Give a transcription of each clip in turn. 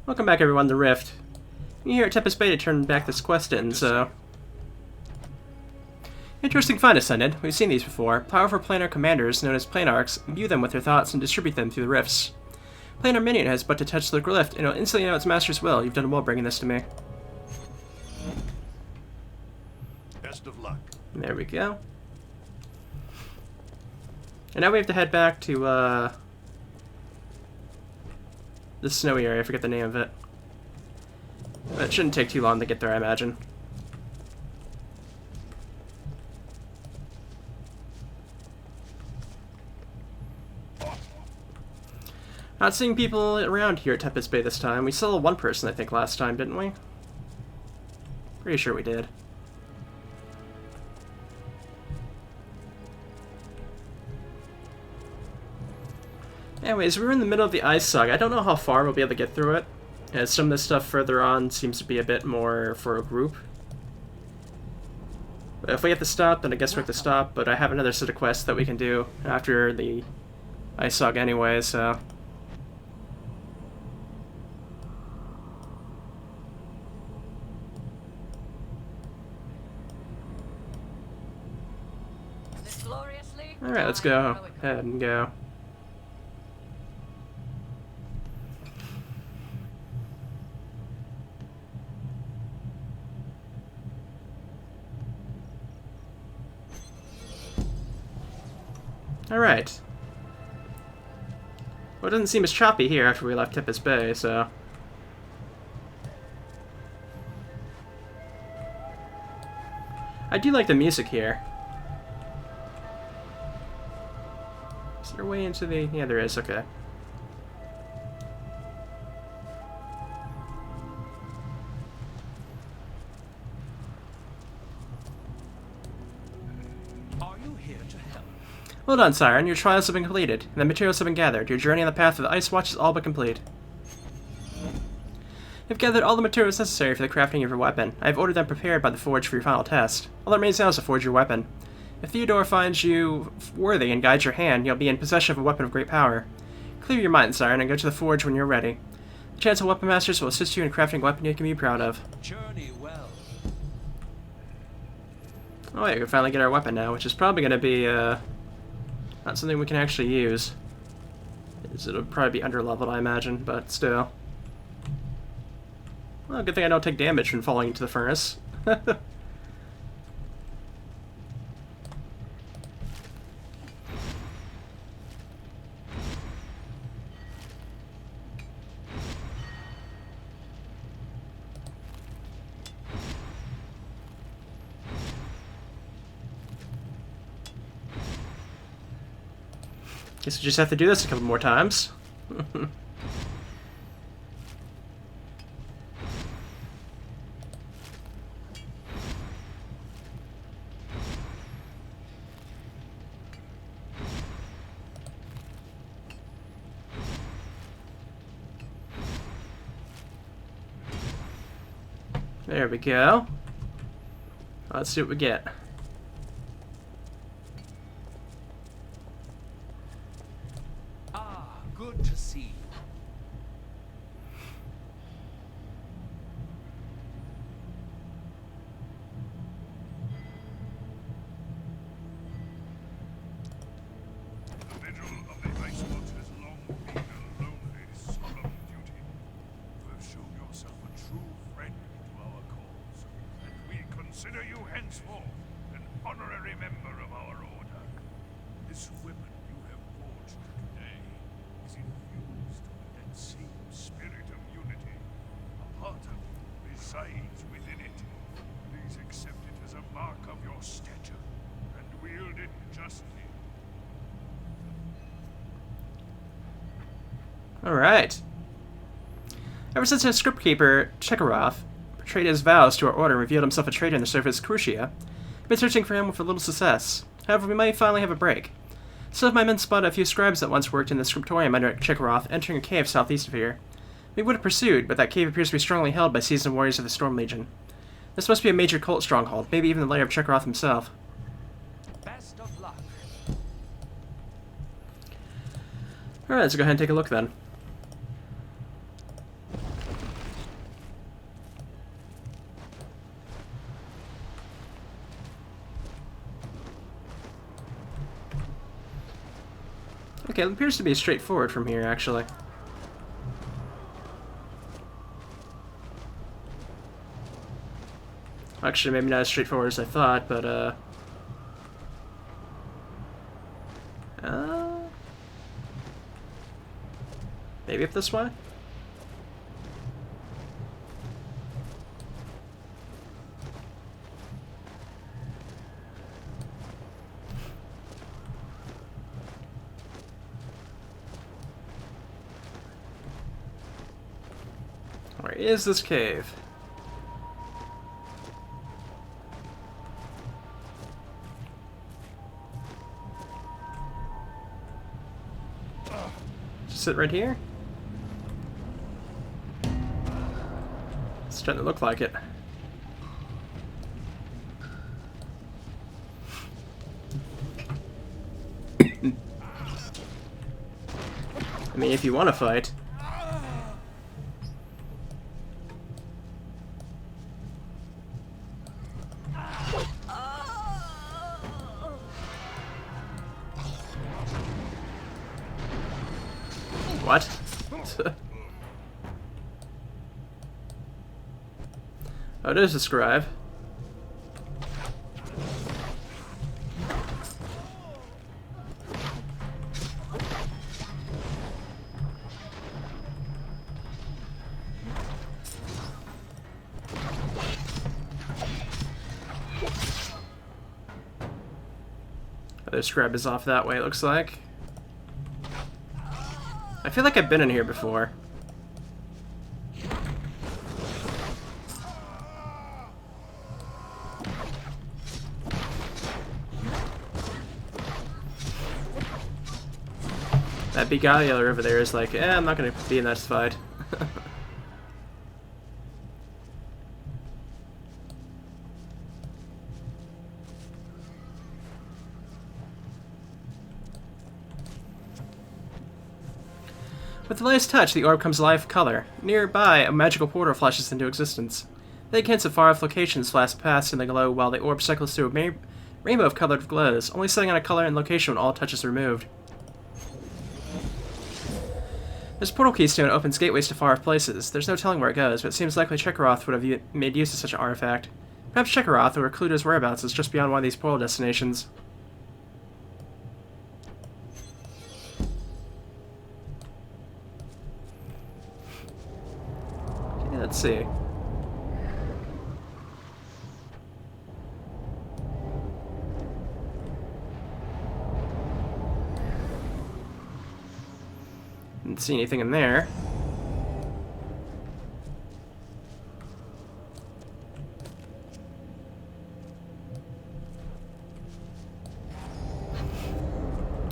Welcome back, everyone, to Rift. You're here at Tempest Bay to turn back this quest in, so... Interesting find, Ascended. We've seen these before. Powerful planar commanders, known as planarchs, imbue them with their thoughts and distribute them through the rifts. Planar minion has but to touch the rift, and it'll instantly know its master's will. You've done well bringing this to me. Best of luck. There we go. And now we have to head back to, the snowy area. I forget the name of it. But it shouldn't take too long to get there, I imagine. Not seeing people around here at Tempest Bay this time. We saw one person, I think, last time, didn't we? Pretty sure we did. Anyways, we're in the middle of the ice saga. I don't know how far we'll be able to get through it, as some of this stuff further on seems to be a bit more for a group. But if we have to stop, then I guess we have to stop, but I have another set of quests that we can do after the ice saga anyway, so... Alright, let's go ahead and go. Alright. Well, it doesn't seem as choppy here after we left Tempest Bay, so... I do like the music here. Is there a way into the... Yeah, there is, okay. Well done, Siren. Your trials have been completed, and the materials have been gathered. Your journey on the path of the Ice Watch is all but complete. You've gathered all the materials necessary for the crafting of your weapon. I have ordered them prepared by the forge for your final test. All that remains now is to forge your weapon. If Theodore finds you worthy and guides your hand, you'll be in possession of a weapon of great power. Clear your mind, Siren, and go to the forge when you're ready. The Chancellor Weapon Masters will assist you in crafting a weapon you can be proud of. Journey well. Oh yeah, we can finally get our weapon now, which is probably going to be, not something we can actually use. It'll probably be underleveled, I imagine, but still. Well, good thing I don't take damage from falling into the furnace. Guess we just have to do this a couple more times. There we go. Let's see what we get. Good to see you. The vigil of the Ice Watch has long been a lonely, solemn duty. You have shown yourself a true friend to our cause, and we consider you henceforth an honorary member of our order. This weapon you have forged today is infused with that same spirit of unity. A part of you resides within it. Please accept it as a mark of your stature, and wield it justly. Alright. Ever since our script keeper, Chekarov, betrayed his vows to our order and revealed himself a traitor in the surface of Crucia, we've been searching for him with little success. However, we might finally have a break. Some of my men spotted a few scribes that once worked in the scriptorium under Chekarov entering a cave southeast of here. We would have pursued, but that cave appears to be strongly held by seasoned warriors of the Storm Legion. This must be a major cult stronghold, maybe even the lair of Chekarov himself. Best of luck. Alright, let's go ahead and take a look then. Okay, it appears to be straightforward from here, actually. Actually, maybe not as straightforward as I thought, but, maybe up this way? Where is this cave? Just sit right here? It's starting to look like it. I mean, if you want to fight. What? Oh, there's a scribe. Other scribe is off that way, it looks like. I feel like I've been in here before. That beguiler over there is like, I'm not gonna be in that fight. With the lightest touch, the orb comes alive with color. Nearby, a magical portal flashes into existence. Vague hints of far-off locations flash past in the glow while the orb cycles through a rainbow of colored glows, only setting on a color and location when all touches are removed. This portal keystone opens gateways to far-off places. There's no telling where it goes, but it seems likely Chekaroth would have made use of such an artifact. Perhaps Chekaroth, or Cluedo's whereabouts, is just beyond one of these portal destinations. Okay, let's see. Didn't see anything in there.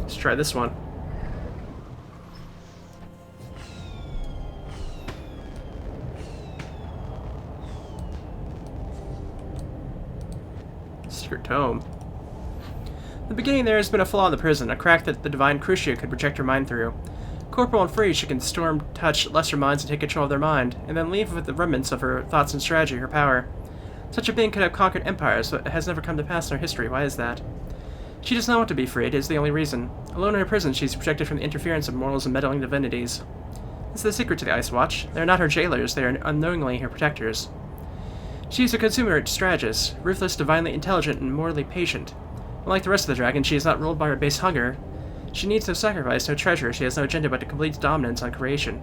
Let's try this one. Secret tome. In the beginning, there has been a flaw in the prison, a crack that the divine Crucia could project her mind through. Corporal and free, she can storm, touch lesser minds and take control of their mind, and then leave with the remnants of her thoughts and strategy, her power. Such a being could have conquered empires, but it has never come to pass in our history. Why is that? She does not want to be freed, it is the only reason. Alone in her prison, she is protected from the interference of mortals and meddling divinities. This is the secret to the Ice Watch. They are not her jailers, they are unknowingly her protectors. She is a consumer strategist, ruthless, divinely intelligent, and morally patient. Unlike the rest of the dragon, she is not ruled by her base hunger. She needs no sacrifice, no treasure. She has no agenda but to complete dominance on creation.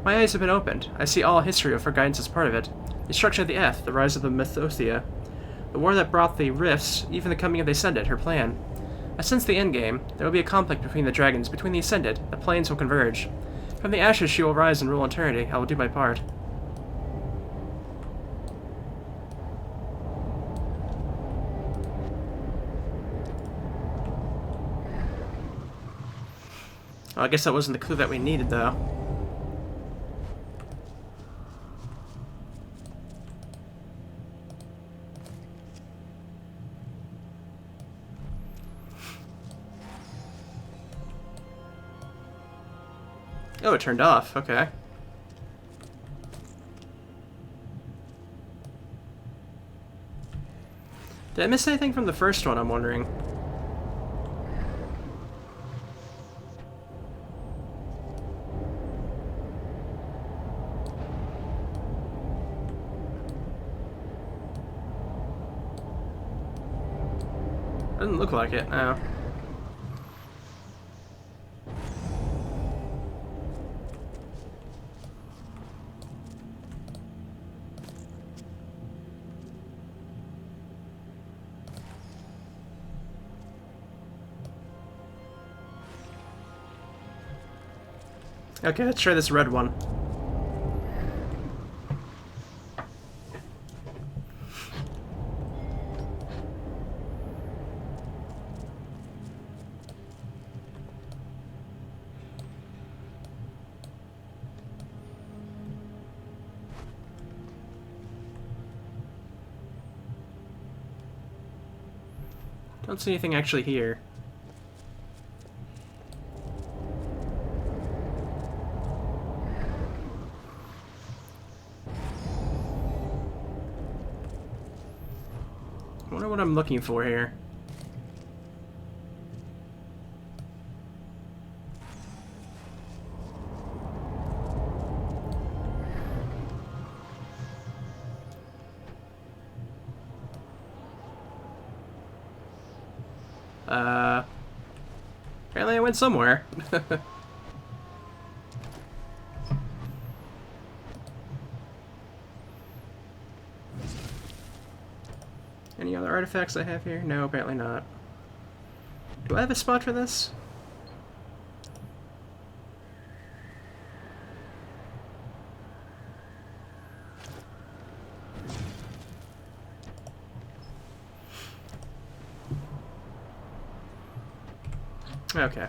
My eyes have been opened. I see all history of her guidance as part of it. The destruction of the Eth, the rise of the Mythothea, the war that brought the rifts, even the coming of the Ascended, her plan. I sense the endgame. There will be a conflict between the dragons, between the Ascended. The planes will converge. From the ashes she will rise and rule eternity. I will do my part. Well, I guess that wasn't the clue that we needed, though. Oh, it turned off. Okay. Did I miss anything from the first one, I'm wondering? Doesn't look like it, no. Okay, let's try this red one. Don't see anything actually here. I wonder what I'm looking for here. Apparently I went somewhere. Any other artifacts I have here? No, apparently not. Do I have a spot for this? Okay.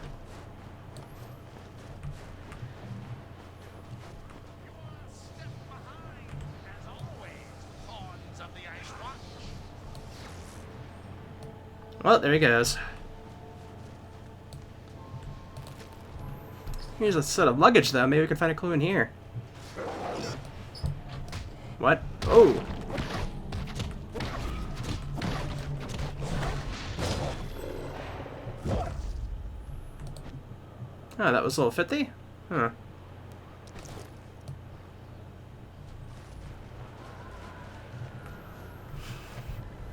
Well, there he goes. Here's a set of luggage, though. Maybe we can find a clue in here. What? Oh! Oh, that was a little 50? Huh.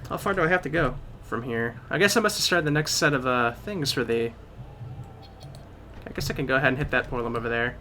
How far do I have to go from here? I guess I must have started the next set of things for the... I guess I can go ahead and hit that portal over there.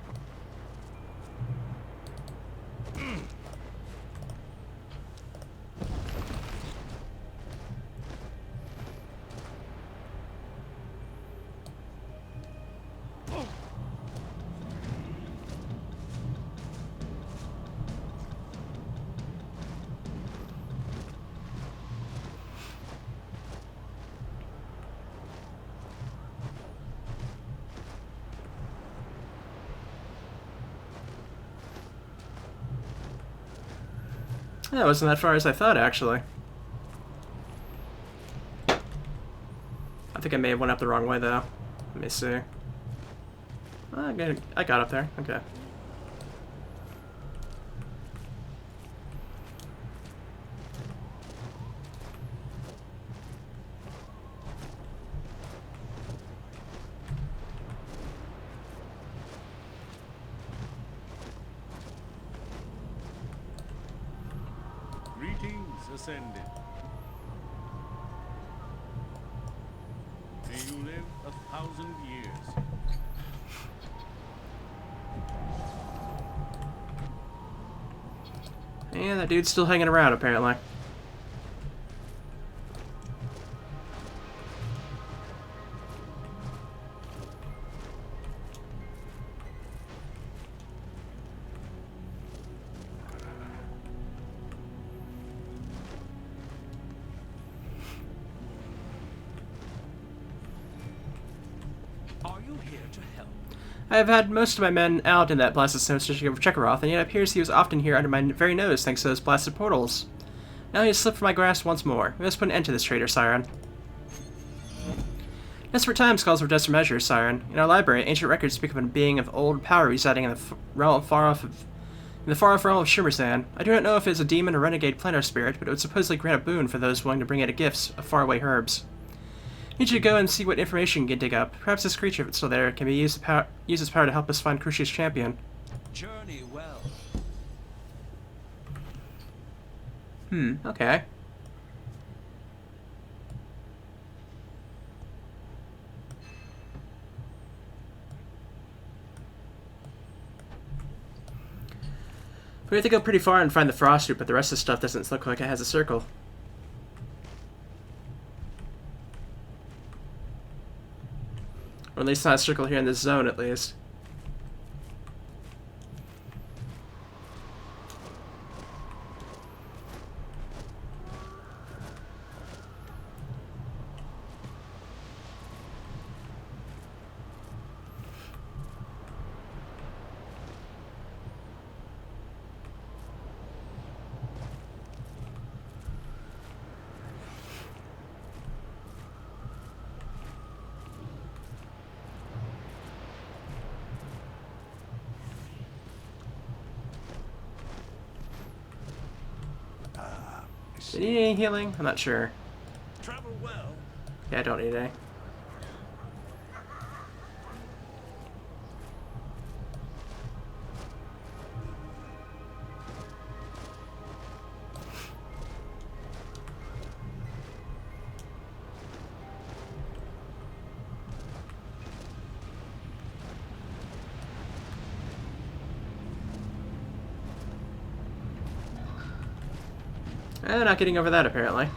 Yeah, it wasn't that far as I thought, actually. I think I may have went up the wrong way, though. Let me see. I got up there. Okay. Greetings, Ascended. May you live 1,000 years. And that dude's still hanging around, apparently. Are you here to help? I have had most of my men out in that blasted snow searching over Chekaroth, and yet it appears he was often here under my very nose thanks to those blasted portals. Now he has slipped from my grasp once more. We must put an end to this traitor, Siren. Desperate times calls for desperate measures, Siren. In our library, ancient records speak of a being of old power residing in the far-off realm of Shimmerzan. I do not know if it is a demon or renegade planter spirit, but it would supposedly grant a boon for those willing to bring it gifts of faraway herbs. I need you to go and see what information you can dig up. Perhaps this creature, if it's still there, can be use its power to help us find Crucia's champion. Journey well. Okay. We have to go pretty far and find the frost root, but the rest of the stuff doesn't look like it has a circle. Or at least not a circle here in this zone, at least. Do you need any healing? I'm not sure. Travel well. Yeah, I don't need any. Not getting over that, apparently.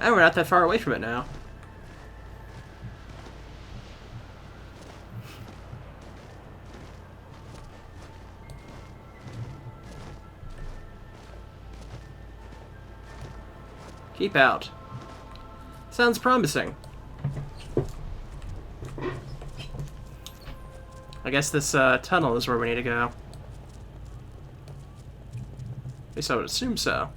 Oh, we're not that far away from it now. Keep out. Sounds promising. I guess this tunnel is where we need to go. At least I would assume so.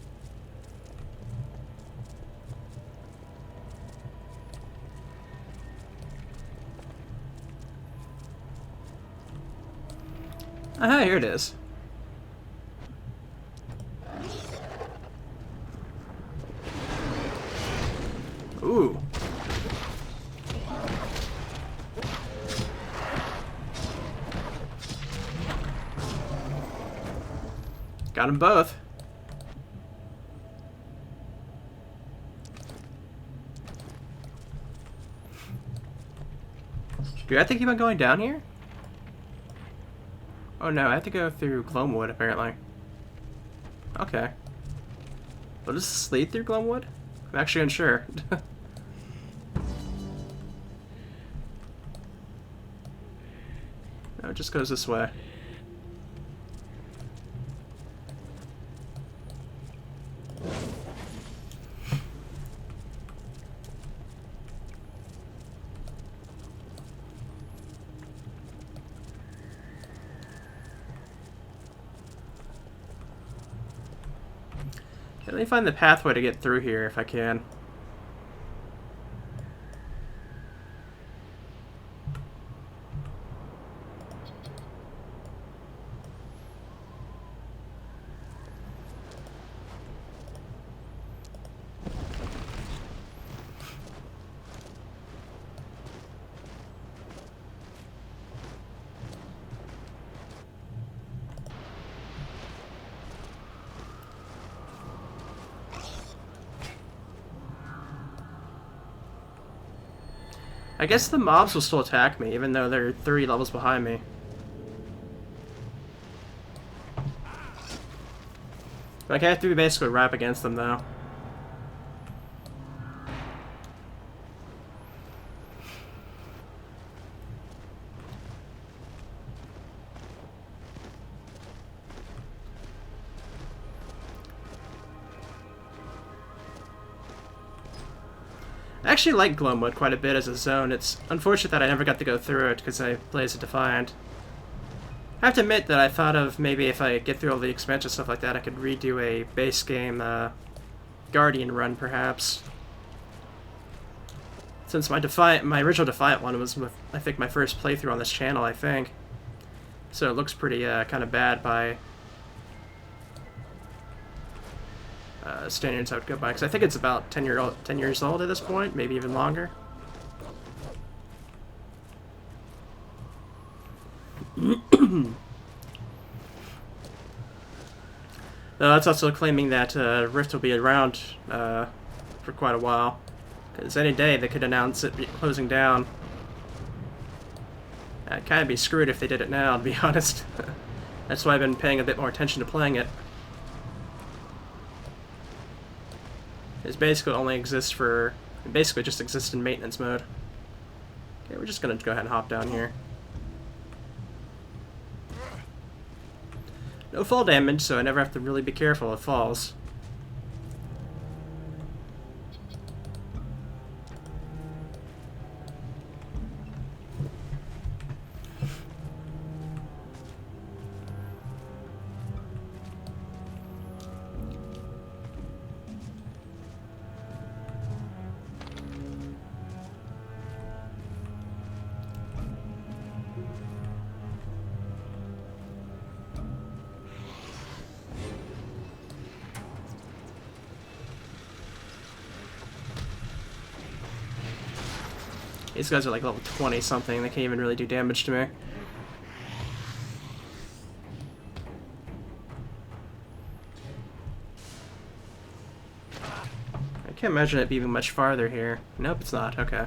Aha, here it is. Ooh. Got them both. Do I have to keep on going down here? Oh no, I have to go through Gloamwood, apparently. Okay. Well, does this lead through Gloamwood? I'm actually unsure. No, it just goes this way. Let me find the pathway to get through here if I can. I guess the mobs will still attack me, even though they're 3 levels behind me. Like, I have to be basically right up against them, though. I actually like Gloamwood quite a bit as a zone. It's unfortunate that I never got to go through it because I play as a Defiant. I have to admit that I thought of maybe if I get through all the expansion stuff like that, I could redo a base game Guardian run, perhaps. Since my original Defiant one was with, I think, my first playthrough on this channel, I think. So it looks pretty kind of bad by standards I would go by, because I think it's about 10 years old at this point, maybe even longer. That's also claiming that Rift will be around for quite a while, because any day they could announce it closing down. I'd kind of be screwed if they did it now, to be honest. That's why I've been paying a bit more attention to playing it. It basically only exists for... It basically just exists in maintenance mode. Okay, we're just gonna go ahead and hop down here. No fall damage, so I never have to really be careful of falls. These guys are like level 20 something, they can't even really do damage to me. I can't imagine it being much farther here. Nope, it's not. Okay.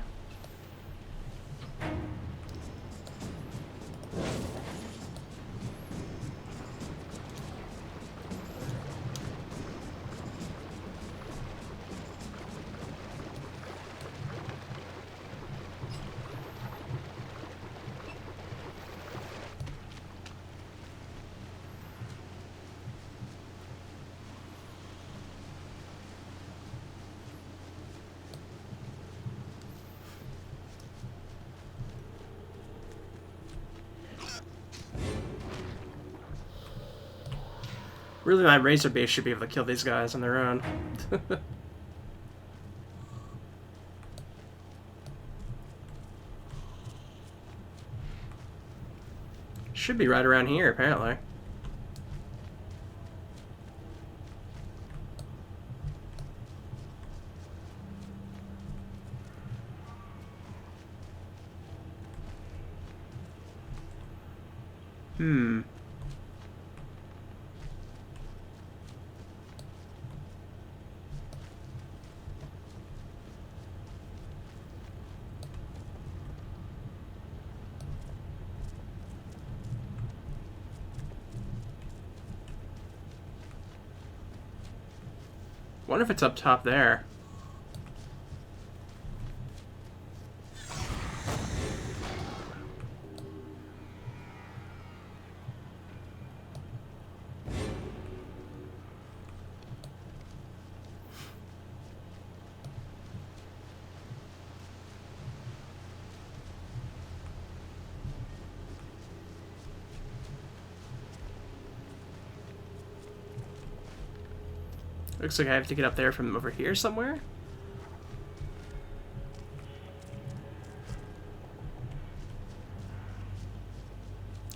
Really, my razor base should be able to kill these guys on their own. Should be right around here, apparently. Hmm. Wonder if it's up top there. Looks like I have to get up there from over here somewhere.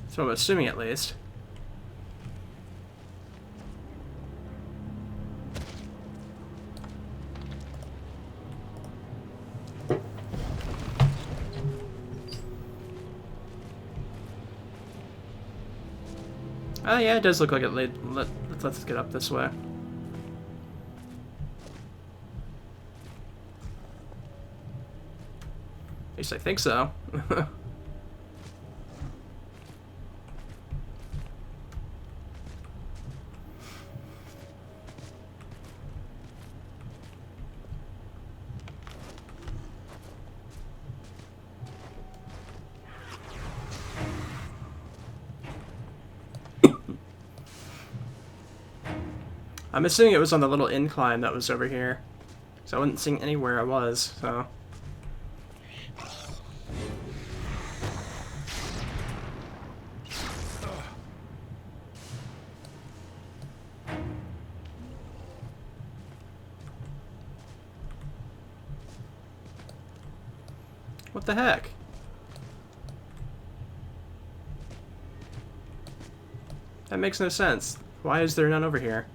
So I'm assuming, at least. Oh yeah, it does look like it let's get up this way. At least I think so. I'm assuming it was on the little incline that was over here. So I wasn't seeing anywhere I was, so... What the heck? That makes no sense. Why is there none over here?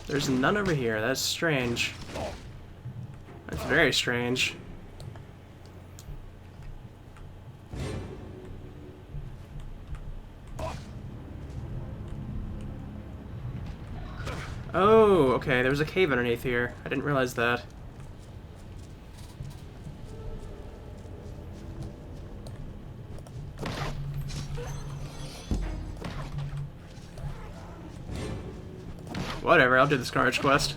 There's none over here. That's strange. That's very strange. Oh, okay. There's a cave underneath here. I didn't realize that. Whatever, I'll do this Carnage quest.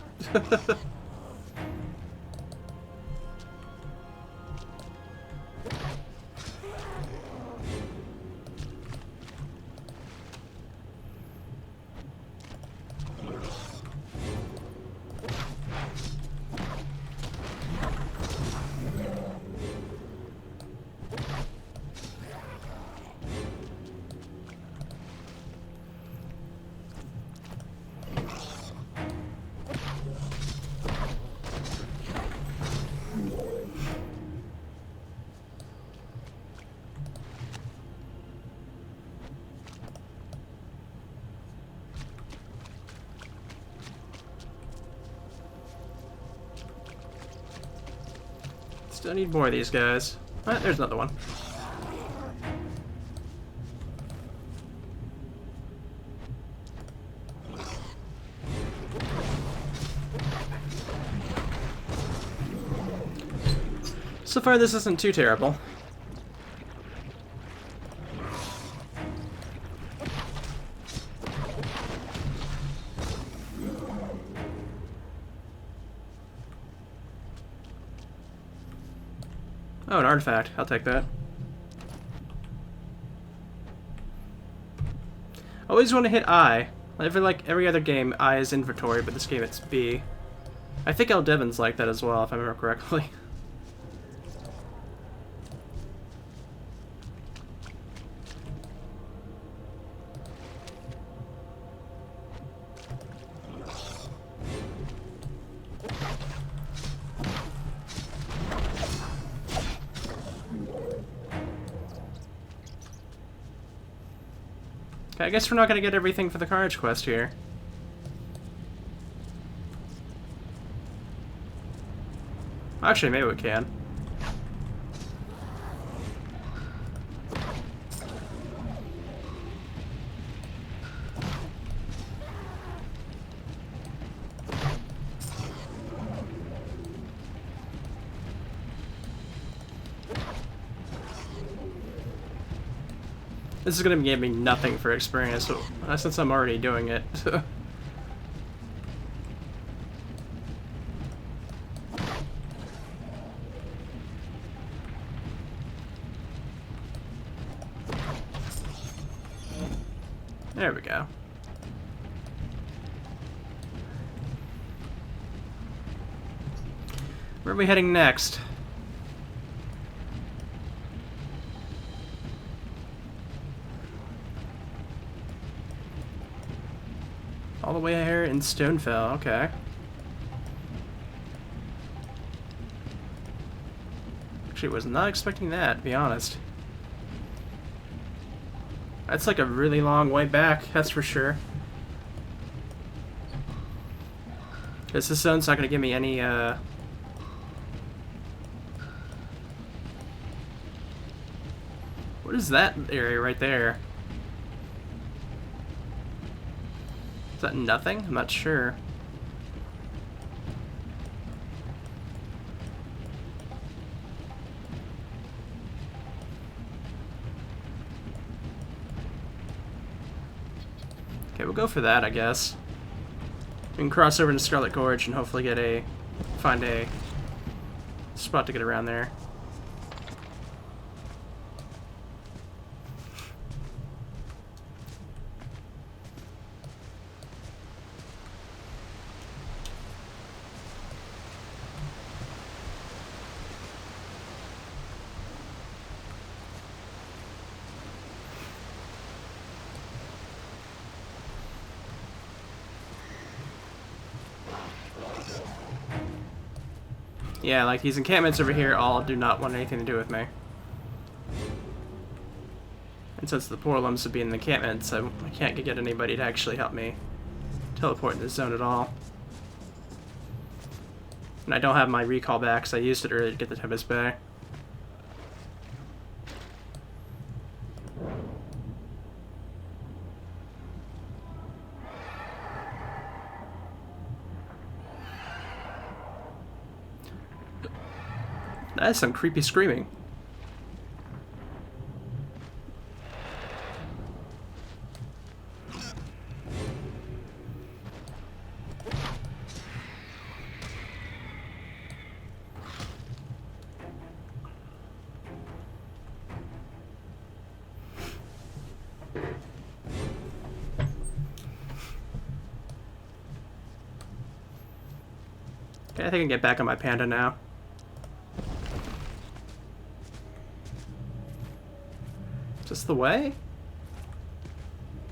Still need more of these guys. Ah, there's another one. So far, this isn't too terrible. Oh, an artifact. I'll take that. Always want to hit I. I feel like every other game, I is inventory, but this game it's B. I think El Devon's like that as well, if I remember correctly. Okay, I guess we're not going to get everything for the Carnage quest here. Actually, maybe we can. This is going to give me nothing for experience, so, since I'm already doing it. There we go. Where are we heading next? All the way here in Stonefell, okay. Actually, was not expecting that, to be honest. That's like a really long way back, that's for sure. Because this zone's not going to give me any, What is that area right there? Is that nothing? I'm not sure. Okay, we'll go for that, I guess. We can cross over into Scarlet Gorge and hopefully find a spot to get around there. Yeah, like these encampments over here all do not want anything to do with me. And since the Porlums would be in the encampments, I can't get anybody to actually help me teleport in this zone at all. And I don't have my recall back because I used it earlier to get the Tempest Bay. That is some creepy screaming. Okay, I think I can get back on my panda now. Is this the way?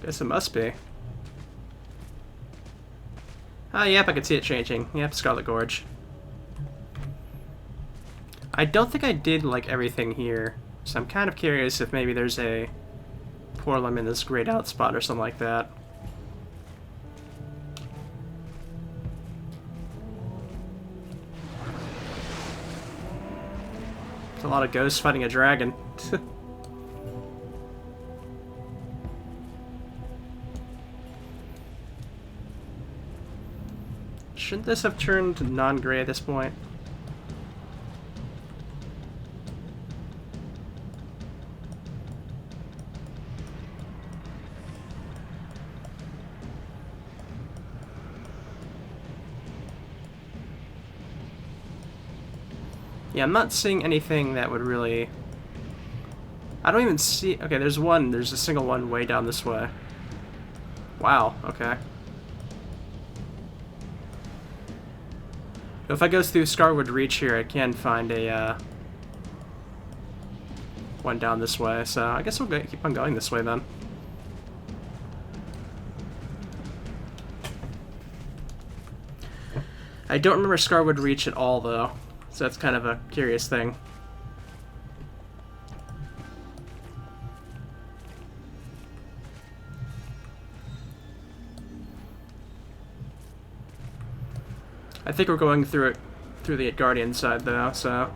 Guess it must be. Ah, yep, I can see it changing. Yep, Scarlet Gorge. I don't think I did, like, everything here, so I'm kind of curious if maybe there's a portal in this grayed out spot or something like that. There's a lot of ghosts fighting a dragon. Shouldn't this have turned non-gray at this point? Yeah, I'm not seeing anything that would really... I don't even see... Okay, there's one. There's a single one way down this way. Wow, okay. If I go through Scarwood Reach here, I can find a, one down this way, so I guess we'll keep on going this way then. I don't remember Scarwood Reach at all, though, so that's kind of a curious thing. I think we're going through it through the Guardian side though, so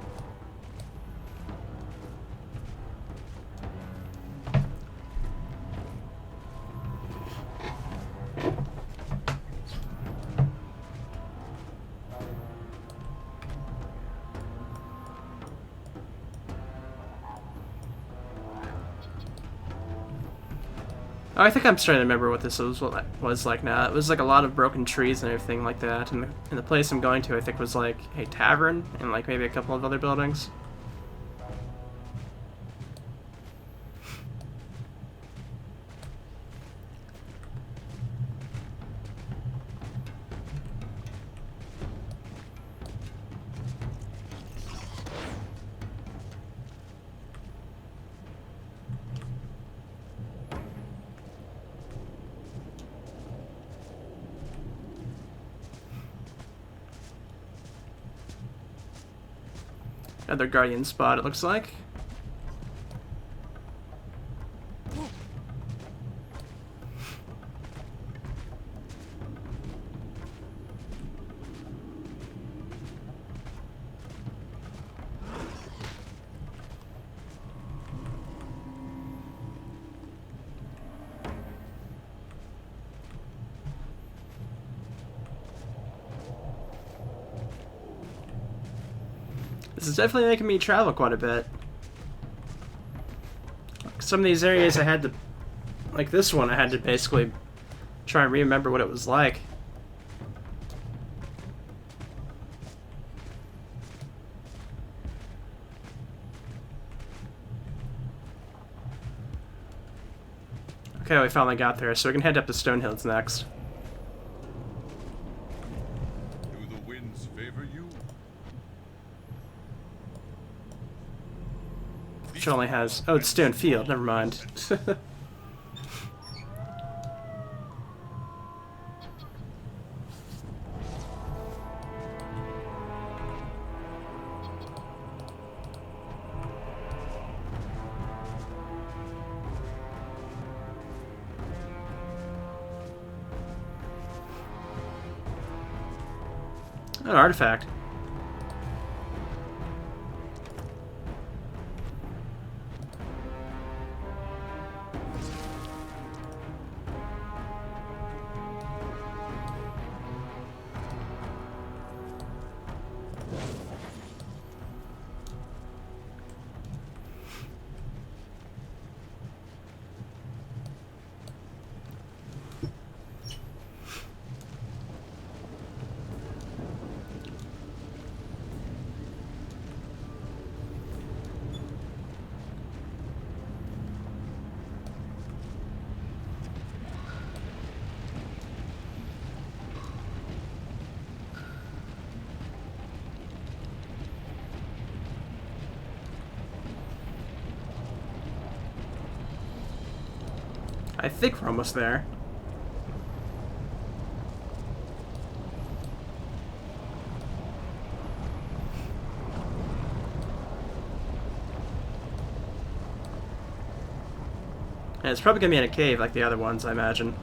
oh, I think I'm starting to remember what this was like now. It was like a lot of broken trees and everything like that, and the place I'm going to, I think, was like a tavern and like maybe a couple of other buildings. Another Guardian spot, it looks like. This is definitely making me travel quite a bit. Some of these areas I had to, like this one, I had to basically try and remember what it was like. Okay, we finally got there, so we can head up to Stonehills next. Do the winds favor you? Which only has... Oh, it's Stone Field, never mind. An artifact. I think we're almost there. And it's probably gonna be in a cave like the other ones, I imagine.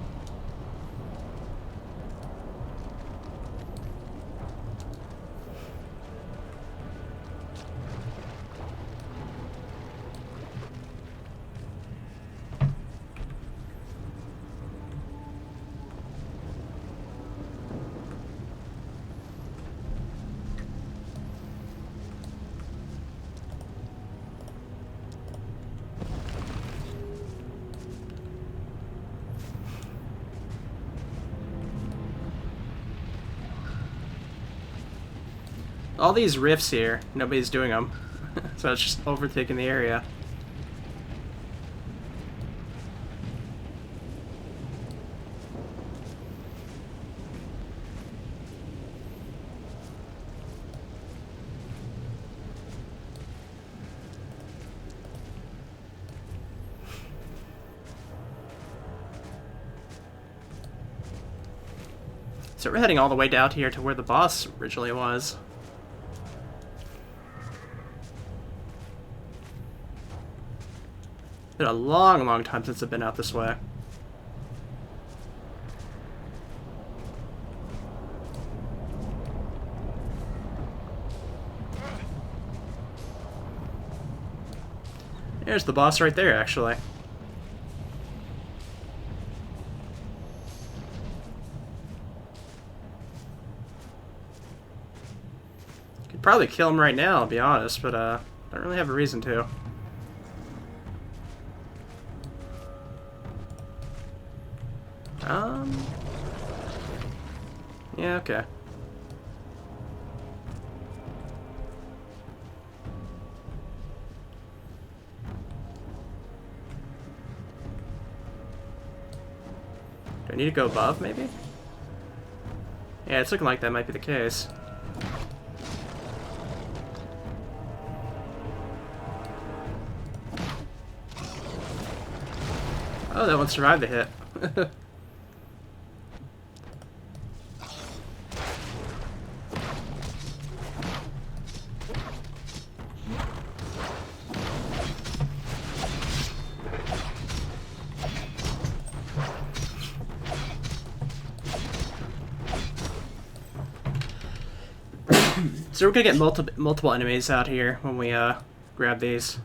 All these rifts here, nobody's doing them. So it's just overtaking the area. So we're heading all the way down here to where the boss originally was. Been a long, long time since I've been out this way. There's the boss right there, actually. Could probably kill him right now, I'll be honest, but I don't really have a reason to. Yeah, okay. Do I need to go above, maybe? Yeah, it's looking like that might be the case. Oh, that one survived the hit. So we're gonna get multiple enemies out here when we grab these.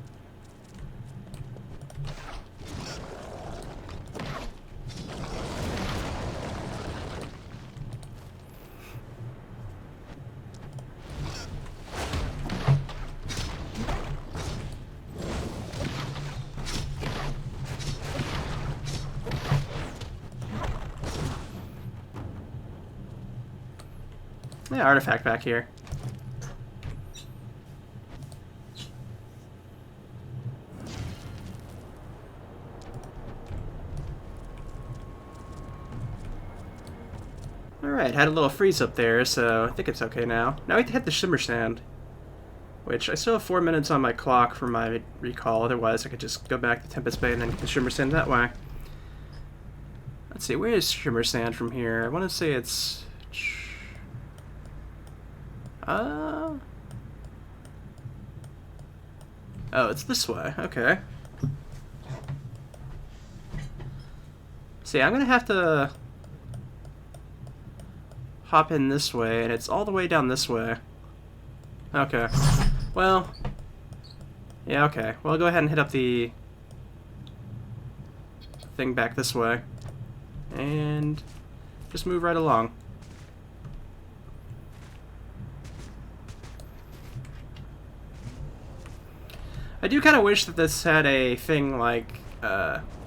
Yeah, artifact back here. Alright, had a little freeze up there, so I think it's okay now. Now we have to hit the shimmer sand, which I still have 4 minutes on my clock for my recall, otherwise I could just go back to Tempest Bay and then get the shimmer sand that way. Let's see, where is shimmer sand from here? I want to say it's... Oh, it's this way. Okay. See, I'm gonna have to hop in this way, and it's all the way down this way. Okay. Well, yeah, okay. Well, I'll go ahead and hit up the thing back this way. And just move right along. I do kind of wish that this had a thing like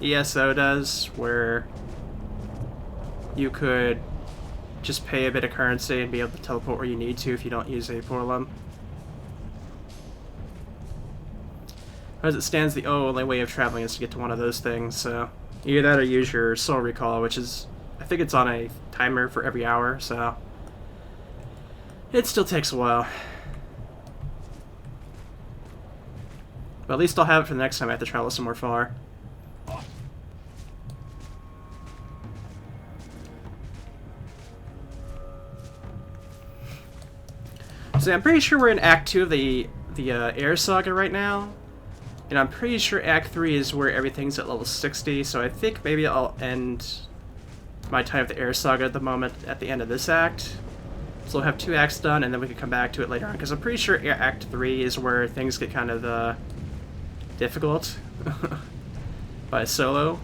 ESO does, where you could just pay a bit of currency and be able to teleport where you need to if you don't use a portalum. As it stands, the only way of traveling is to get to one of those things, so either that or use your soul recall, which is, I think it's on a timer for every hour, so it still takes a while. But at least I'll have it for the next time I have to travel somewhere far. So I'm pretty sure we're in Act 2 of the Air Saga right now. And I'm pretty sure Act 3 is where everything's at level 60, so I think maybe I'll end my time with the Air Saga at the moment at the end of this act. So we'll have 2 acts done, and then we can come back to it later on, because I'm pretty sure Act 3 is where things get kind of difficult by solo.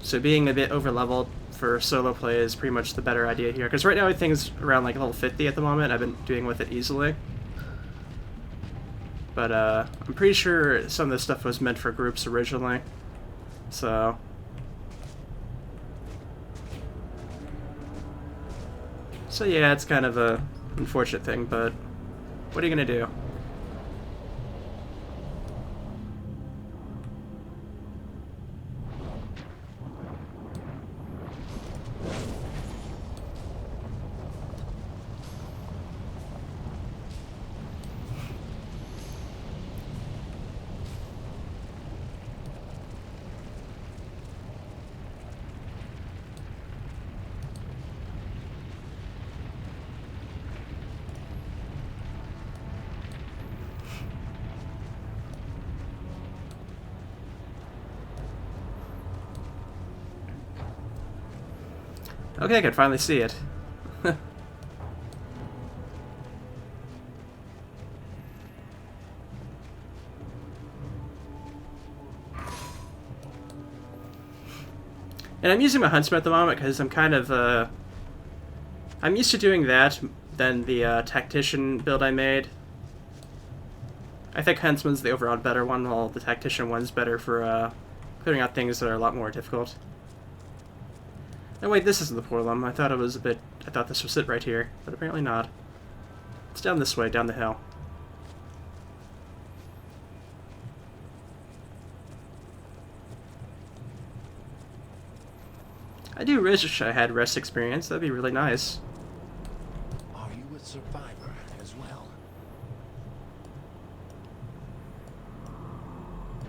So being a bit over-leveled for solo play is pretty much the better idea here, because right now everything's around like level 50 at the moment. I've been doing with it easily. But I'm pretty sure some of this stuff was meant for groups originally. So yeah, it's kind of a unfortunate thing, but what are you gonna do? Okay, I can finally see it. And I'm using my Huntsman at the moment because I'm kind of, I'm used to doing that than the Tactician build I made. I think Huntsman's the overall better one, while the Tactician one's better for clearing out things that are a lot more difficult. Oh wait, this isn't the Porlum. I thought this was it right here, but apparently not. It's down this way, down the hill. I do wish I had rest experience. That'd be really nice. Are you a survivor as well?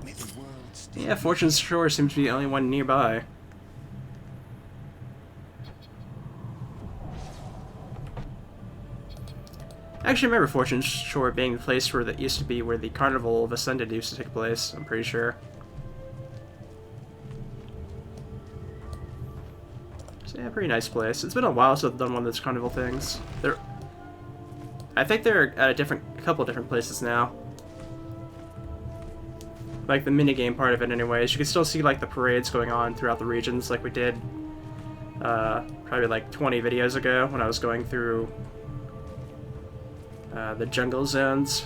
May the world still Yeah, Fortune's Shore seems to be the only one nearby. I actually remember Fortune's Shore being the place where that used to be where the Carnival of Ascended used to take place, I'm pretty sure. So yeah, pretty nice place. It's been a while since I've done one of those carnival things. I think they're at a couple of different places now. Like the minigame part of it anyways. You can still see like the parades going on throughout the regions like we did probably like 20 videos ago when I was going through the jungle zones.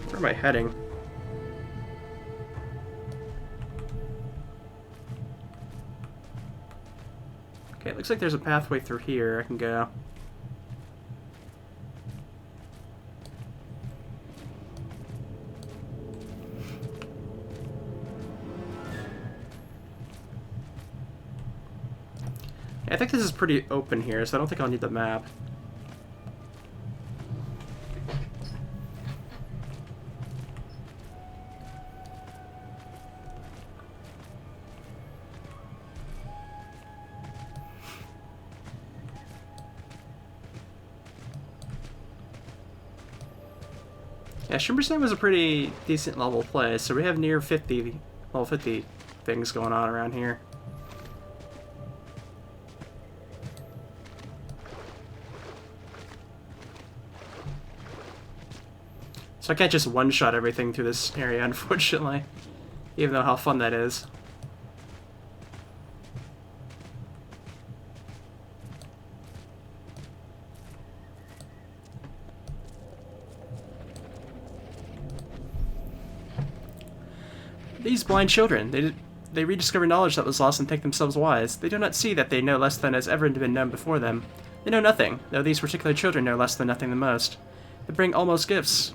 Where am I heading? Okay, it looks like there's a pathway through here I can go. Yeah, I think this is pretty open here, so I don't think I'll need the map. Yeah, Shimmersand was a pretty decent level play, so we have near 50, level 50 things going on around here. So I can't just one-shot everything through this area, unfortunately, even though how fun that is. These blind children, they rediscover knowledge that was lost and think themselves wise. They do not see that they know less than has ever been known before them. They know nothing, though these particular children know less than nothing the most. They bring almost gifts.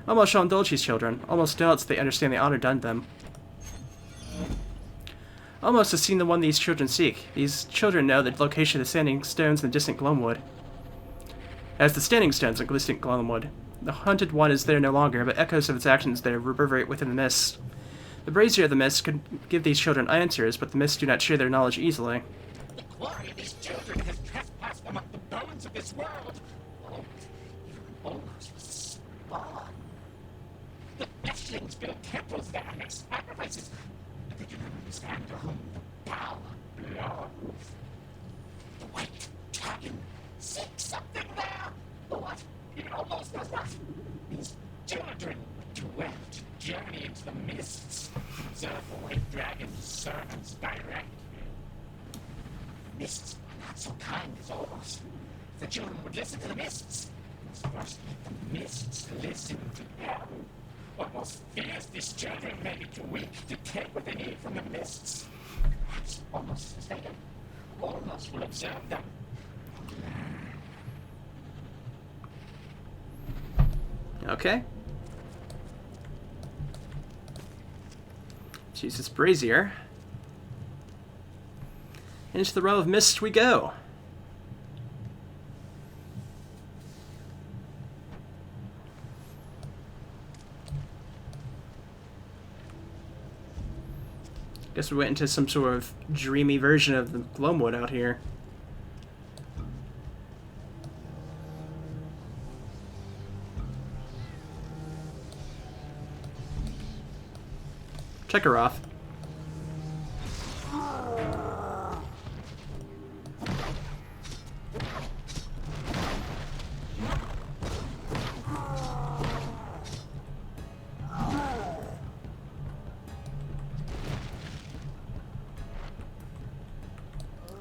Almost shall indulge these children. Almost doubts they understand the honor done them. Almost has seen the one these children seek. These children know the location of the standing stones in the distant Gloamwood. As the standing stones in distant Gloamwood. The hunted one is there no longer, but echoes of its actions there reverberate within the mist. The brazier of the mist could give these children answers, but the mists do not share their knowledge easily. The glory of these children has trespassed among the bones of this world. Oh, even almost was spawn. The fleshlings build temples there and make sacrifices. But they do not understand to whom the power belongs. The white dragon seeks something there. The what? It almost does not. These children do well to journey into the mists. Observe the white dragon's servants directly. Mists are not so kind as ours. If the children would listen to the mists, we must first make the mists listen to them. Almost fears these children may be too weak to take what they need from the mists. Perhaps almost mistaken. Almost will observe them. Okay. Let's use this brazier. Into the realm of mist we go. Guess we went into some sort of dreamy version of the Gloamwood out here. Check her off.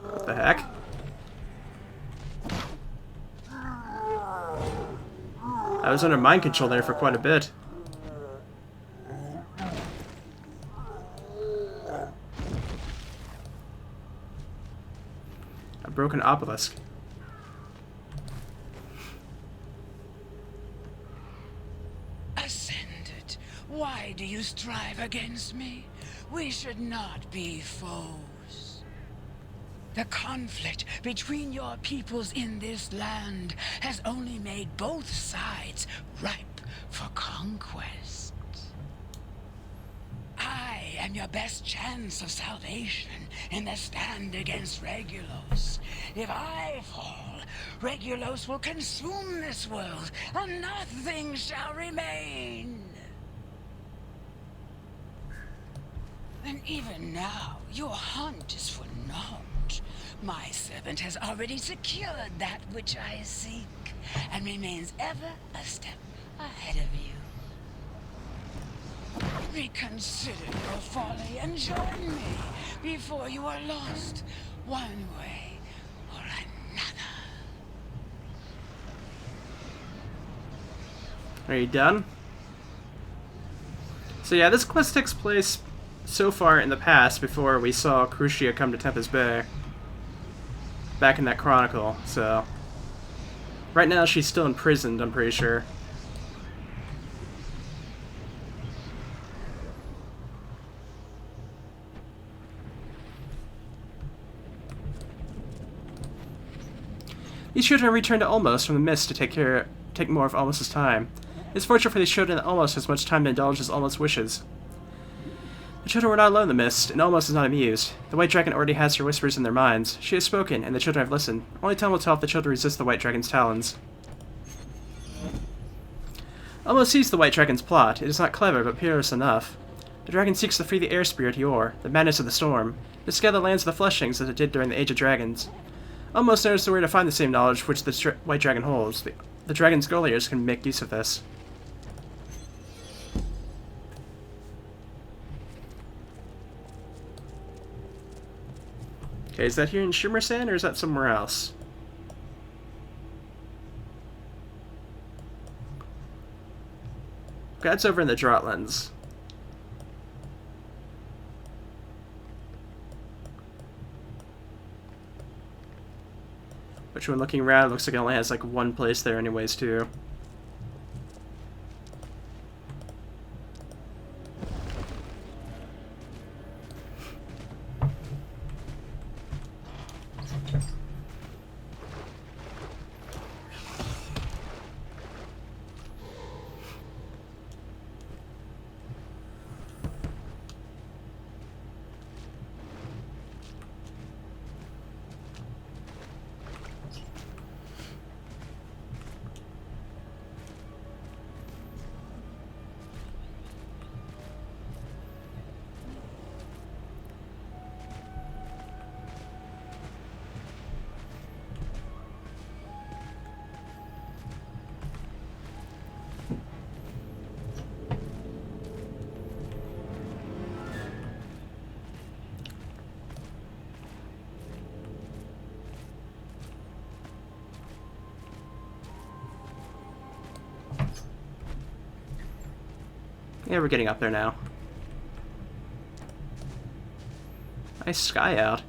What the heck? I was under mind control there for quite a bit. A broken obelisk. Ascended, why do you strive against me? We should not be foes. The conflict between your peoples in this land has only made both sides ripe for conquest. I am your best chance of salvation in the stand against Regulos. If I fall, Regulos will consume this world, and nothing shall remain. And even now, your hunt is for naught. My servant has already secured that which I seek, and remains ever a step ahead of you. Reconsider your folly and join me before you are lost, one way or another. Are you done? So yeah, this quest takes place so far in the past before we saw Crucia come to Tempest Bay. Back in that chronicle, so... Right now she's still imprisoned, I'm pretty sure. These children return to Olmos from the mist to take more of Olmos' time. It's fortunate for these children that Olmos has much time to indulge as Olmos wishes. The children were not alone in the mist, and Olmos is not amused. The White Dragon already has her whispers in their minds. She has spoken, and the children have listened. Only time will tell if the children resist the White Dragon's talons. Olmos sees the White Dragon's plot. It is not clever, but peerless enough. The dragon seeks to free the air spirit Yor, the madness of the storm, to scale the lands of the Fleshlings as it did during the Age of Dragons. Olmos knows where to find the same knowledge which the White Dragon holds. The dragon's Goliars can make use of this. Okay, is that here in Shimmersand, or is that somewhere else? Okay, that's over in the Droughtlands. Which, when looking around, it looks like it only has like one place there anyways, too. Yeah, we're getting up there now. Nice sky out.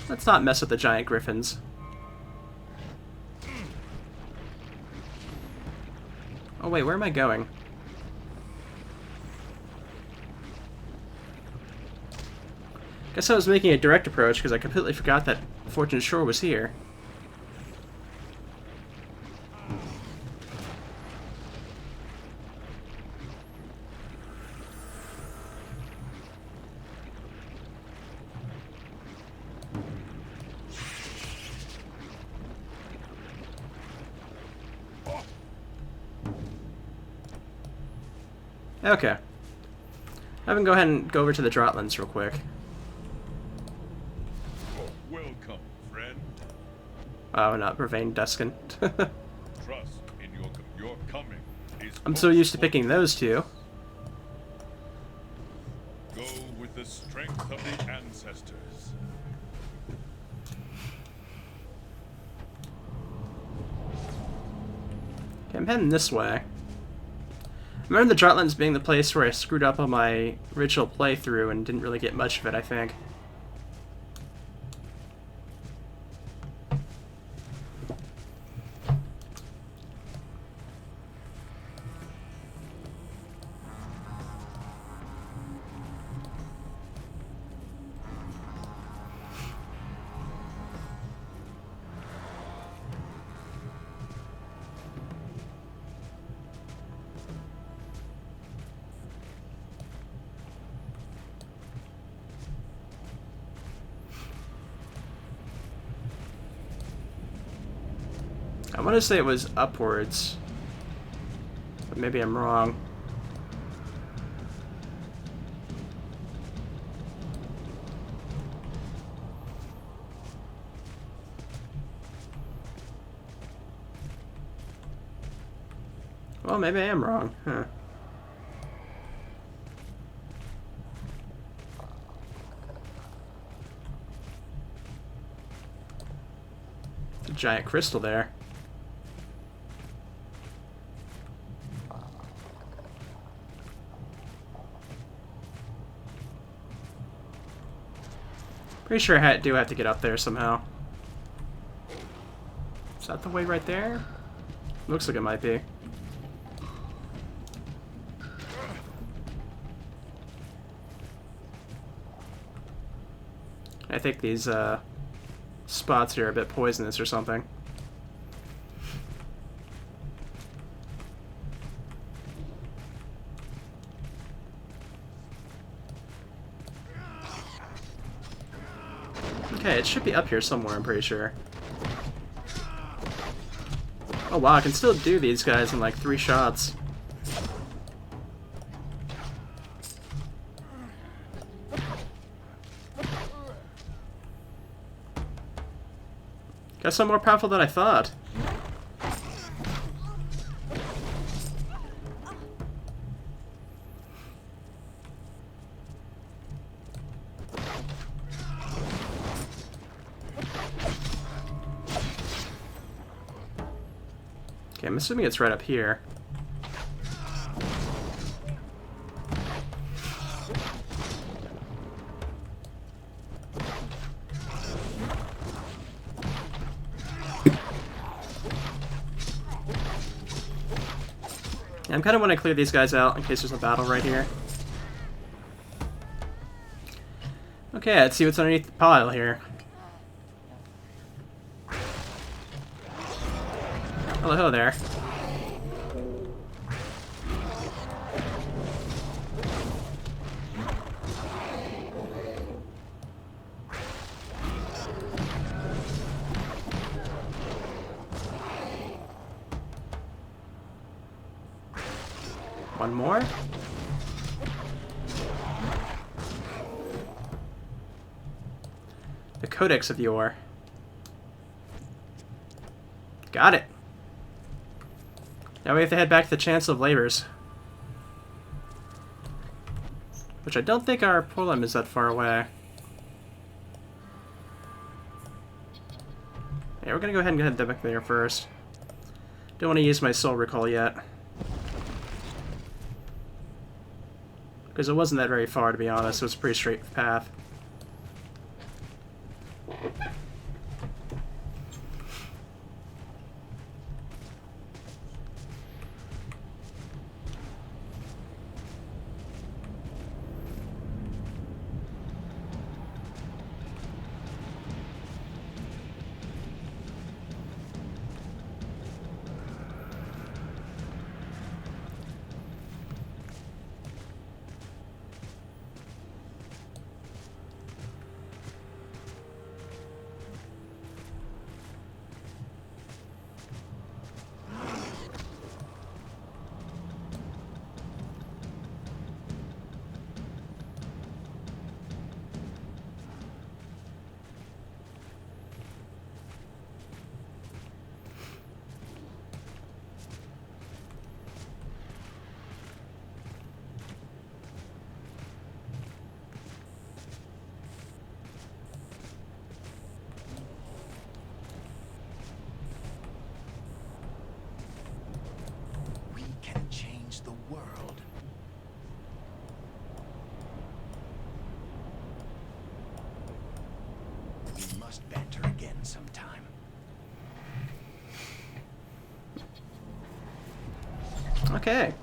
Let's not mess with the giant griffins. Oh wait, where am I going? Guess I was making a direct approach because I completely forgot that Fortune Shore was here. Okay. I can go ahead and go over to the Droughtlands real quick. Welcome, friend. Oh, not Vervain Duskin. Trust in your coming is I'm so used to picking those two. Go with the strength of the ancestors. Okay, I'm heading this way. I remember the Droughtlands being the place where I screwed up on my original playthrough and didn't really get much of it, I think. I want to say it was upwards, but maybe I'm wrong. Well, maybe I am wrong. Huh. There's a giant crystal there. Pretty sure I do have to get up there somehow. Is that the way right there? Looks like it might be. I think these spots here are a bit poisonous or something. Okay, it should be up here somewhere, I'm pretty sure. Oh wow, I can still do these guys in like 3 shots. Guess I'm more powerful than I thought. Okay, I'm assuming it's right up here. I'm kind of want to clear these guys out in case there's a battle right here. Okay, let's see what's underneath the pile here. Hello there. One more. The Codex of the Ore. Got it. Now we have to head back to the Chancellor of Labors. Which I don't think our problem is that far away. Yeah, we're gonna go ahead and head back there first. Don't want to use my soul recall yet. Because it wasn't that very far, to be honest. It was a pretty straight path. We can change the world. We must banter again sometime. Okay.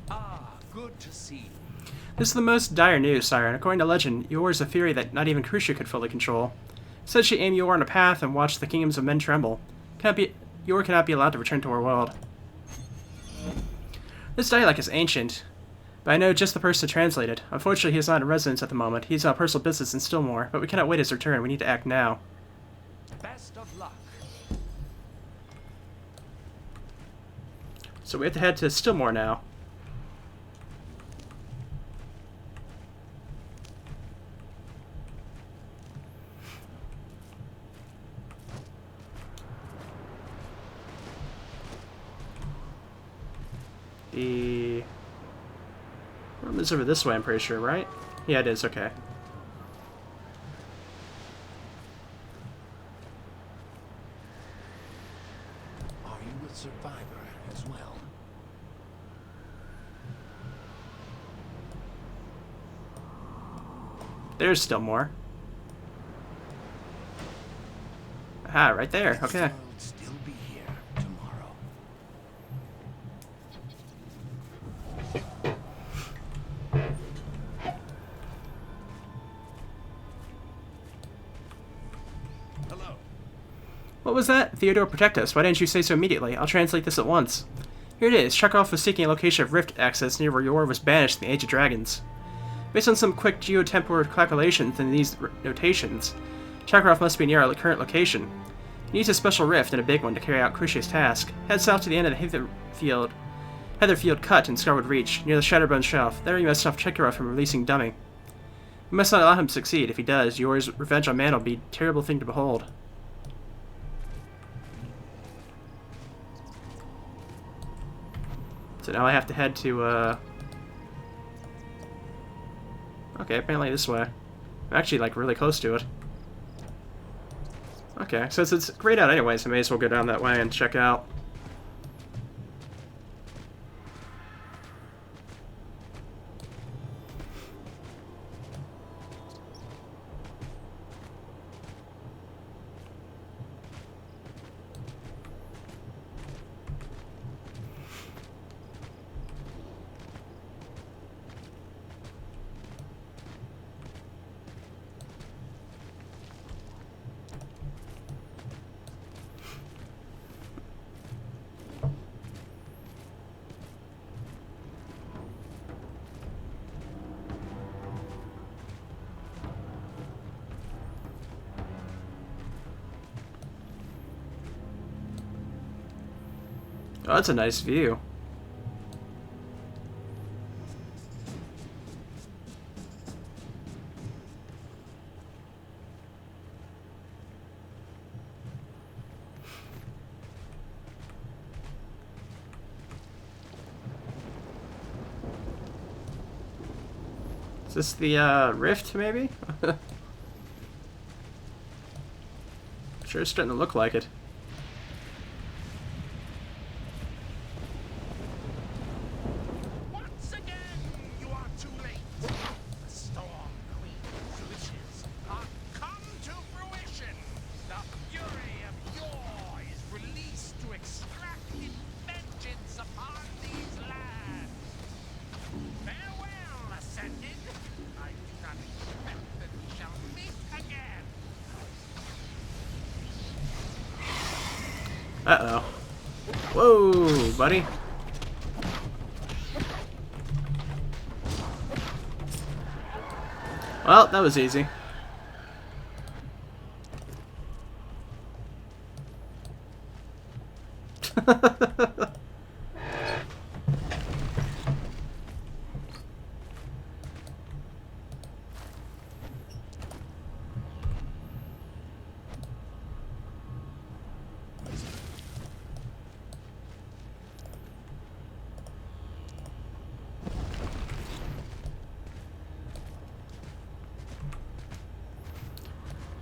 Ah, good to see you. This is the most dire news, Siren. According to legend, Yor is a fury that not even Crucia could fully control. It said she aimed Yor on a path and watched the kingdoms of men tremble. Yor cannot be allowed to return to our world. This dialect is ancient, but I know just the person to translate it. Unfortunately, he is not in residence at the moment. He's on personal business in Stillmore, but we cannot wait his return. We need to act now. Best of luck. So we have to head to Stillmore now. The room is over this way, I'm pretty sure, right? Yeah, it is, okay. Are you a survivor as well? There's still more. Aha, right there, okay. Will still be here tomorrow. Hello. What was that? Theodore, protect us. Why didn't you say so immediately? I'll translate this at once. Here it is. Chekhov was seeking a location of rift access near where Yor was banished in the Age of Dragons. Based on some quick geotemporal calculations in these notations, Chekhov must be near our current location. He needs a special rift and a big one to carry out Crucia's task. Head south to the end of the Heatherfield Cut in Scarwood Reach, near the Shatterbone Shelf. There you must stop Chekhov from releasing Dummy. We must not allow him to succeed. If he does, Yor's revenge on man will be a terrible thing to behold. So now I have to head to, okay, apparently this way. I'm actually, like, really close to it. Okay, since it's grayed out anyways, I may as well go down that way and check out. Oh, that's a nice view. Is this the rift, maybe? Sure, it's starting to look like it. Once again, you are too late. The Storm Queen's wishes are come to fruition. The fury of Yor is released to extract its vengeance upon these lands. Farewell, Ascended. I do not expect that we shall meet again. Uh-oh. Whoa, buddy. Well, that was easy.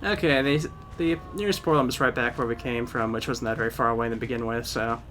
Okay, the nearest portal is right back where we came from, which wasn't that very far away to begin with, so...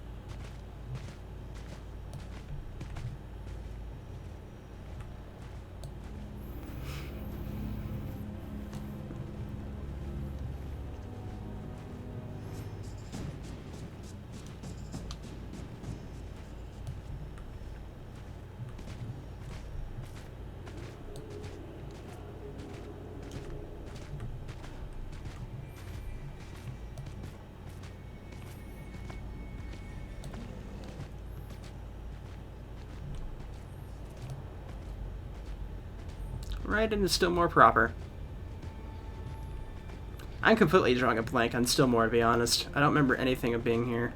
Right into Stillmore proper. I'm completely drawing a blank on Stillmore, to be honest. I don't remember anything of being here.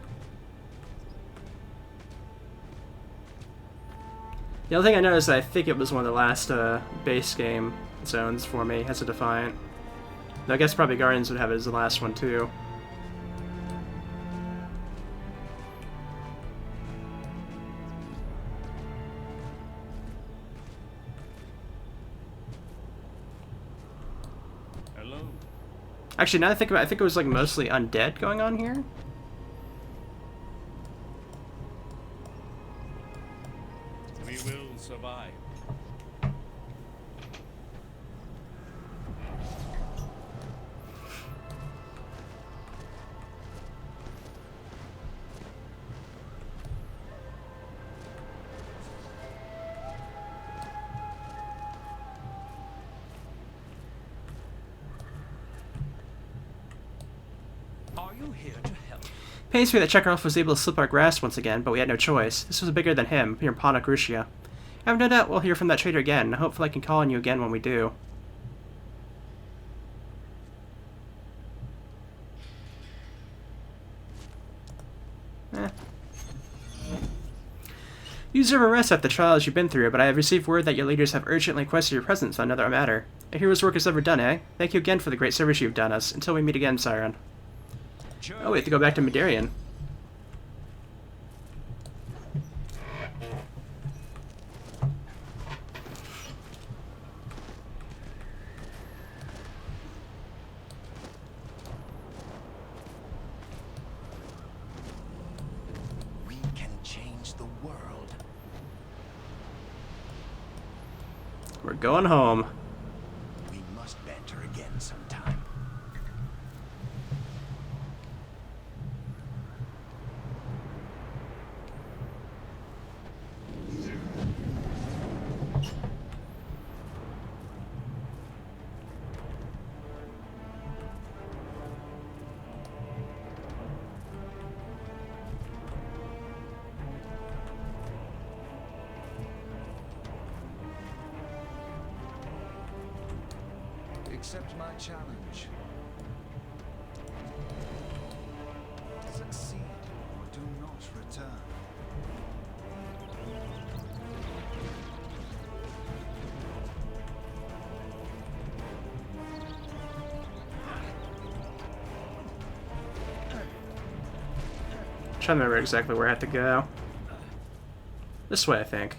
The only thing I noticed, I think it was one of the last base game zones for me as a Defiant. Though I guess probably Guardians would have it as the last one, too. Actually, now that I think about it, I think it was like mostly undead going on here. We will survive. Are you here to help? Pains me that Chekhov was able to slip our grasp once again, but we had no choice. This was bigger than him, here in Pontic Rusia. I have no doubt we'll hear from that traitor again, and hopefully I can call on you again when we do. You deserve a rest after the trials you've been through, but I have received word that your leaders have urgently requested your presence on another matter. A hero's work is ever done, eh? Thank you again for the great service you've done us. Until we meet again, Siren. Oh, we have to go back to Madarian. We can change the world. We're going home. We must banter again sometime. Accept my challenge. Succeed or do not return. trying to remember exactly where I have to go. This way, I think.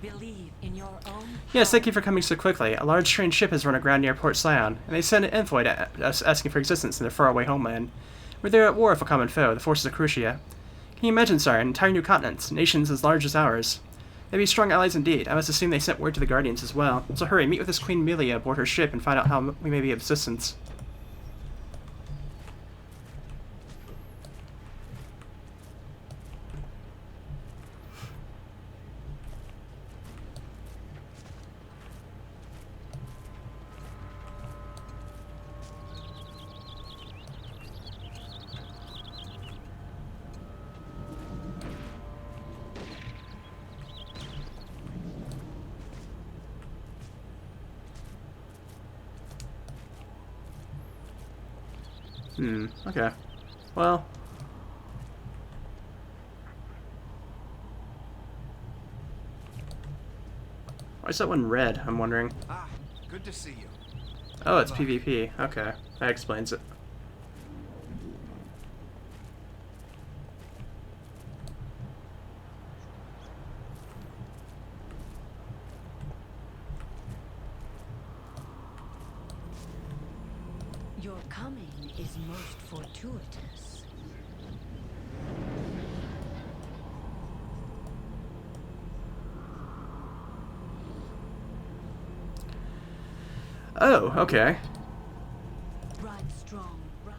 Believe in your own. Yes, thank you for coming so quickly. A large strange ship has run aground near Port Sion, and they sent an envoy to us asking for existence in their faraway homeland. We're there at war with a common foe, the forces of Crucia. Can you imagine, sire, an entire new continent, nations as large as ours? They'd be strong allies indeed. I must assume they sent word to the Guardians as well. So hurry, meet with this Queen Melia aboard her ship and find out how we may be of assistance. Okay. Well. Why is that one red, I'm wondering? Ah, good to see you. Oh, it's PvP. Okay. That explains it. Your coming is most fortuitous. Oh, okay. Ride strong, ride.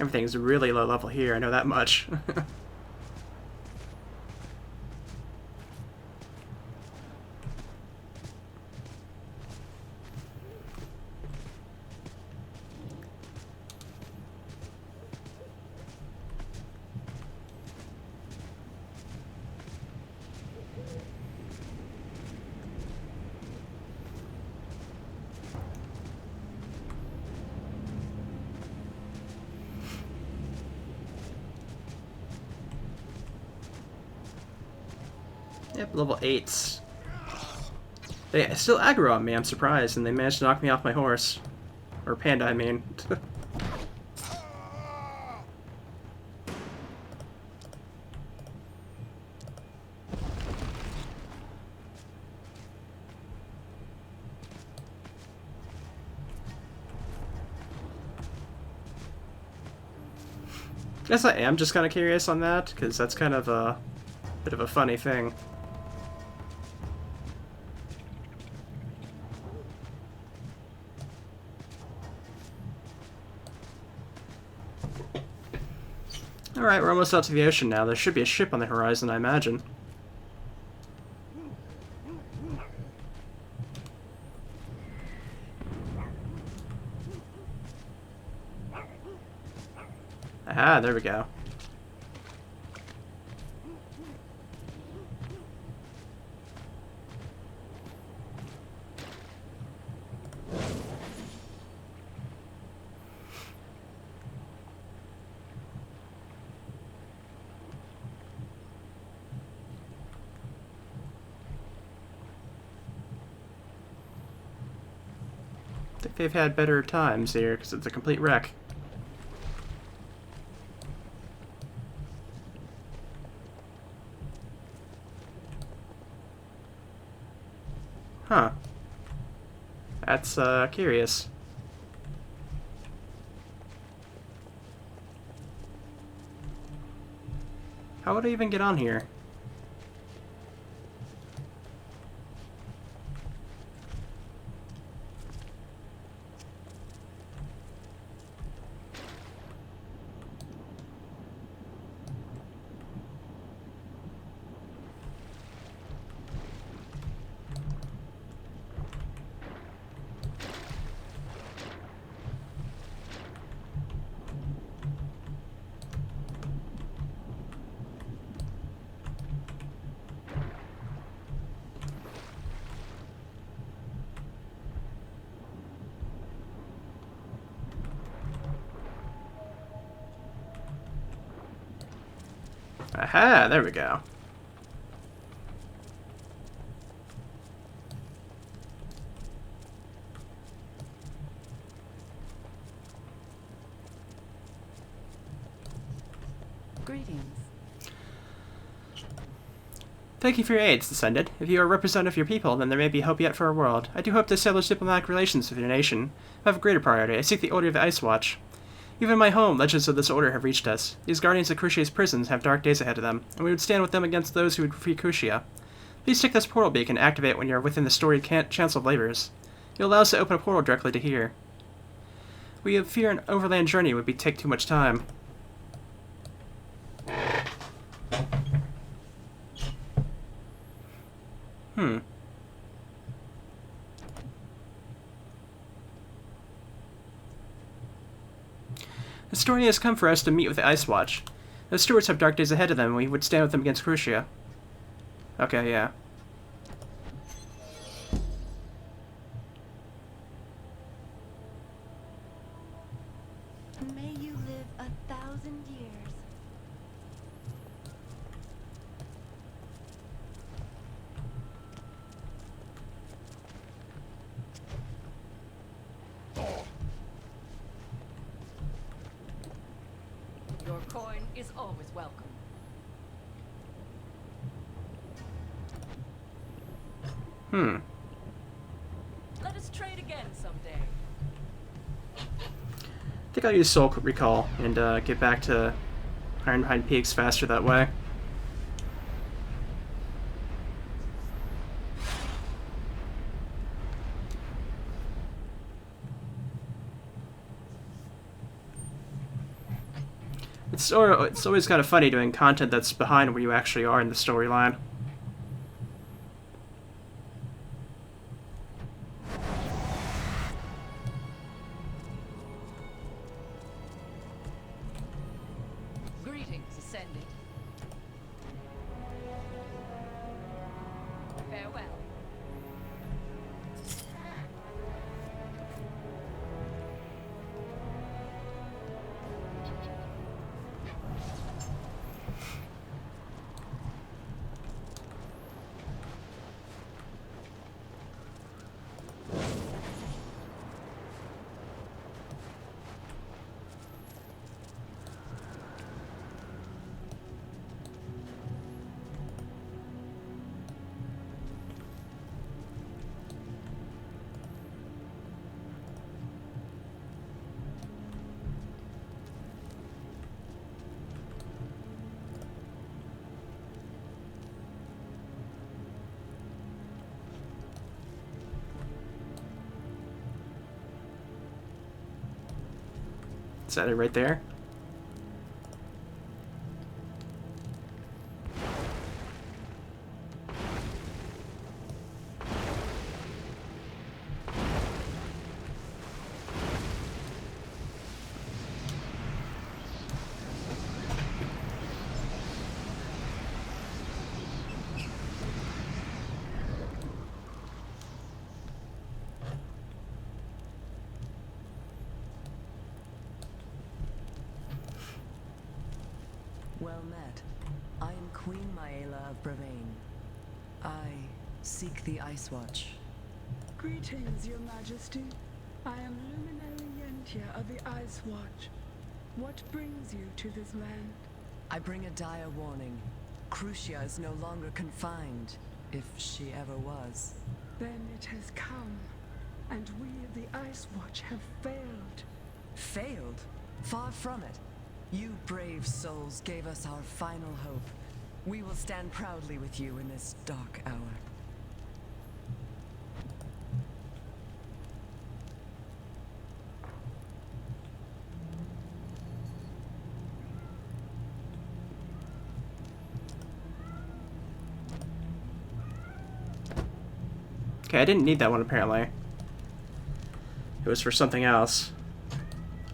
Everything's really low level here, I know that much. Yep, level 8s. They still aggro on me, I'm surprised, and they managed to knock me off my horse. Or panda, I mean. Guess I am just kind of curious on that, because that's kind of a bit of a funny thing. Alright, we're almost out to the ocean now. There should be a ship on the horizon, I imagine. Ah, there we go. I think they've had better times here, because it's a complete wreck. Huh. That's, curious. How would I even get on here? Aha, there we go. Greetings. Thank you for your aid, Descendant. If you are a representative of your people, then there may be hope yet for our world. I do hope to establish diplomatic relations with your nation. I have a greater priority. I seek the Order of the Ice Watch. Even in my home, legends of this order have reached us. These guardians of Crucia's prisons have dark days ahead of them, and we would stand with them against those who would free Crucia. Please take this portal beacon and activate it when you are within the storied Chancel of Labors. It will allow us to open a portal directly to here. We fear an overland journey would take too much time. The story has come for us to meet with the Ice Watch. The stewards have dark days ahead of them, and we would stand with them against Crucia. Okay, yeah. May you live 1,000 years. Your coin is always welcome. Let us trade again someday. I think I'll use Soul Recall and get back to Ironhide Peaks faster that way. It's always kind of funny doing content that's behind where you actually are in the storyline. Greetings, Ascended. Farewell. Is that it right there? Well met. I am Queen Maela of Bravain. I seek the Ice Watch. Greetings, Your Majesty. I am Luminary Yentia of the Ice Watch. What brings you to this land? I bring a dire warning. Crucia is no longer confined, if she ever was. Then it has come, and we of the Ice Watch have failed. Failed? Far from it. You brave souls gave us our final hope. We will stand proudly with you in this dark hour. Okay, I didn't need that one apparently. It was for something else.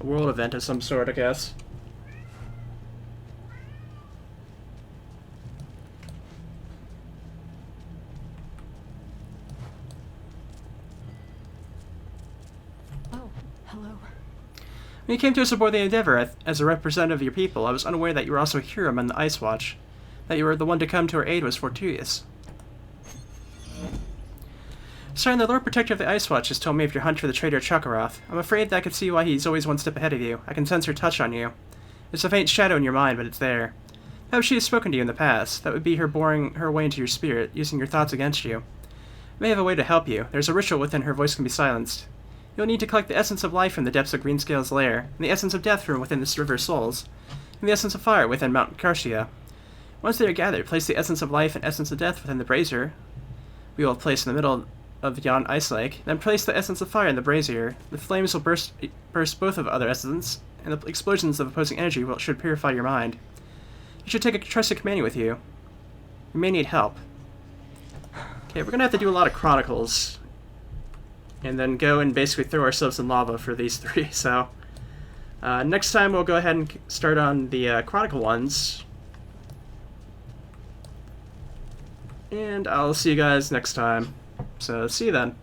A world event of some sort, I guess. Oh, hello. When you came to us aboard the Endeavor as a representative of your people, I was unaware that you were also a hero among the Ice Watch. That you were the one to come to our aid was fortuitous. Sir, the Lord Protector of the Ice Watch has told me of your hunt for the traitor Chakaroth. I'm afraid that I can see why he's always one step ahead of you. I can sense her touch on you. It's a faint shadow in your mind, but it's there. How she has spoken to you in the past. That would be her boring her way into your spirit, using your thoughts against you. I may have a way to help you. There's a ritual within her voice can be silenced. You'll need to collect the essence of life from the depths of Greenscale's lair, and the essence of death from within this river Souls, and the essence of fire within Mount Karcia. Once they are gathered, place the essence of life and essence of death within the brazier we will place in the middle of yon ice lake, then place the essence of fire in the brazier. The flames will burst both of other essence, and the explosions of opposing energy should purify your mind. You should take a trusted companion with you. You may need help. Okay, we're gonna have to do a lot of chronicles, and then go and basically throw ourselves in lava for these three, so... next time we'll go ahead and start on the chronicle ones. And I'll see you guys next time. So, see you then.